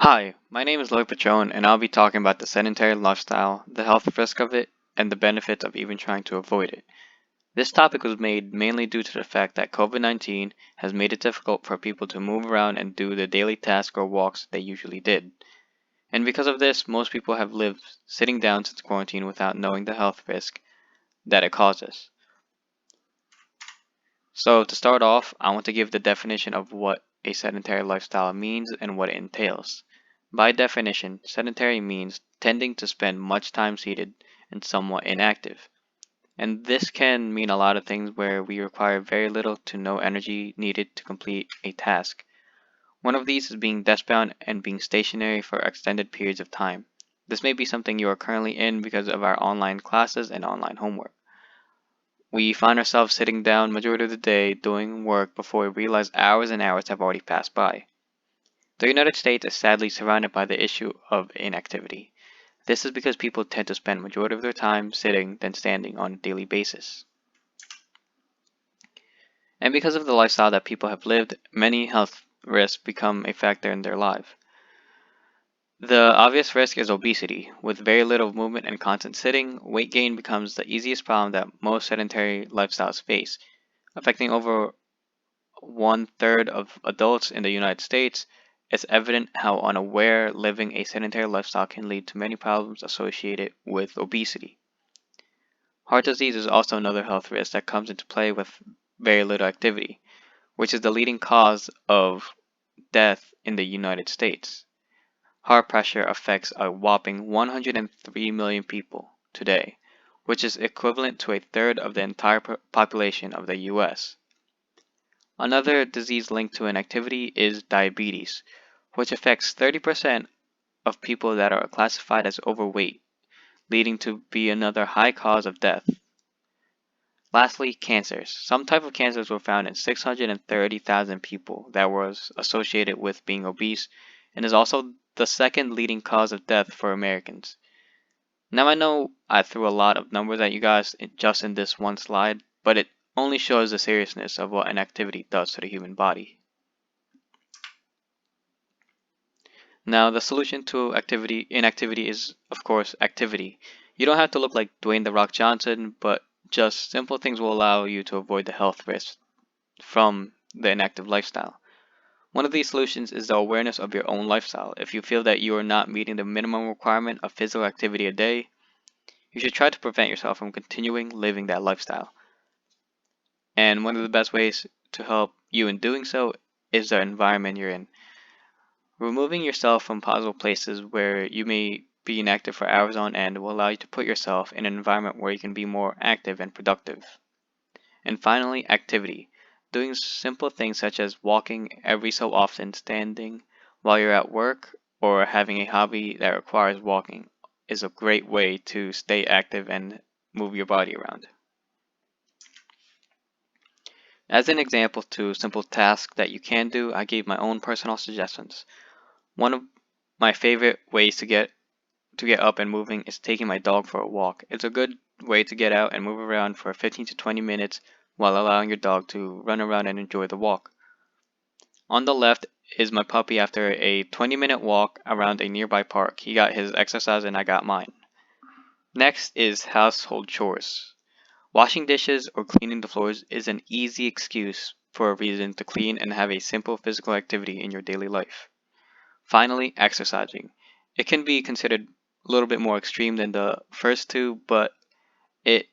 Hi, my name is Lloyd Patron, and I'll be talking about the sedentary lifestyle, the health risk of it, and the benefits of even trying to avoid it. This topic was made mainly due to the fact that COVID-19 has made it difficult for people to move around and do the daily tasks or walks they usually did. And because of this, most people have lived sitting down since quarantine without knowing the health risk that it causes. So, to start off, I want to give the definition of what a sedentary lifestyle means and what it entails. By definition, sedentary means tending to spend much time seated and somewhat inactive. And this can mean a lot of things where we require very little to no energy needed to complete a task. One of these is being desk-bound and being stationary for extended periods of time. This may be something you are currently in because of our online classes and online homework. We find ourselves sitting down majority of the day doing work before we realize hours and hours have already passed by. The United States is sadly surrounded by the issue of inactivity. This is because people tend to spend majority of their time sitting than standing on a daily basis. And because of the lifestyle that people have lived, many health risks become a factor in their life. The obvious risk is obesity. With very little movement and constant sitting, weight gain becomes the easiest problem that most sedentary lifestyles face, affecting over one-third of adults in the United States. It's evident how unaware living a sedentary lifestyle can lead to many problems associated with obesity. Heart disease is also another health risk that comes into play with very little activity, which is the leading cause of death in the United States. Heart pressure affects a whopping 103 million people today, which is equivalent to a third of the entire population of the US. Another disease linked to inactivity is diabetes, which affects 30% of people that are classified as overweight, leading to be another high cause of death. Lastly, cancers. Some type of cancers were found in 630,000 people that was associated with being obese and is also the second leading cause of death for Americans. Now I know I threw a lot of numbers at you guys just in this one slide, but it only shows the seriousness of what inactivity does to the human body. Now the solution to inactivity is of course activity. You don't have to look like Dwayne "The Rock" Johnson, but just simple things will allow you to avoid the health risks from the inactive lifestyle. One of these solutions is the awareness of your own lifestyle. If you feel that you are not meeting the minimum requirement of physical activity a day, you should try to prevent yourself from continuing living that lifestyle. And one of the best ways to help you in doing so is the environment you're in. Removing yourself from possible places where you may be inactive for hours on end will allow you to put yourself in an environment where you can be more active and productive. And finally, activity. Doing simple things such as walking every so often, standing while you're at work, or having a hobby that requires walking is a great way to stay active and move your body around. As an example to simple tasks that you can do, I gave my own personal suggestions. One of my favorite ways to get up and moving is taking my dog for a walk. It's a good way to get out and move around for 15 to 20 minutes while allowing your dog to run around and enjoy the walk. On the left is my puppy after a 20-minute walk around a nearby park. He got his exercise and I got mine. Next is household chores. Washing dishes or cleaning the floors is an easy excuse for a reason to clean and have a simple physical activity in your daily life. Finally, exercising. It can be considered a little bit more extreme than the first two, but it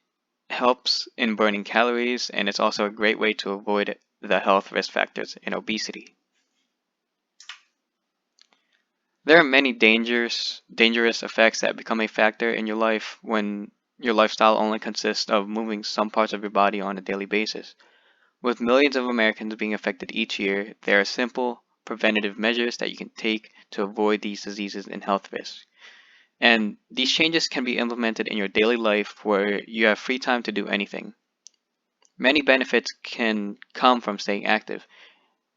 helps in burning calories and it's also a great way to avoid the health risk factors in obesity. There are many dangerous effects that become a factor in your life when your lifestyle only consists of moving some parts of your body on a daily basis. With millions of Americans being affected each year, there are simple preventative measures that you can take to avoid these diseases and health risks. And these changes can be implemented in your daily life where you have free time to do anything. Many benefits can come from staying active.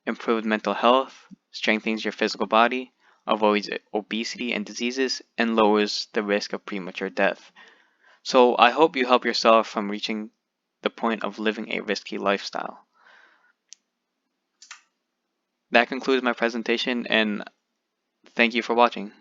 Improved mental health, strengthens your physical body, avoids obesity and diseases, and lowers the risk of premature death. So I hope you help yourself from reaching the point of living a risky lifestyle. That concludes my presentation, and Thank you for watching.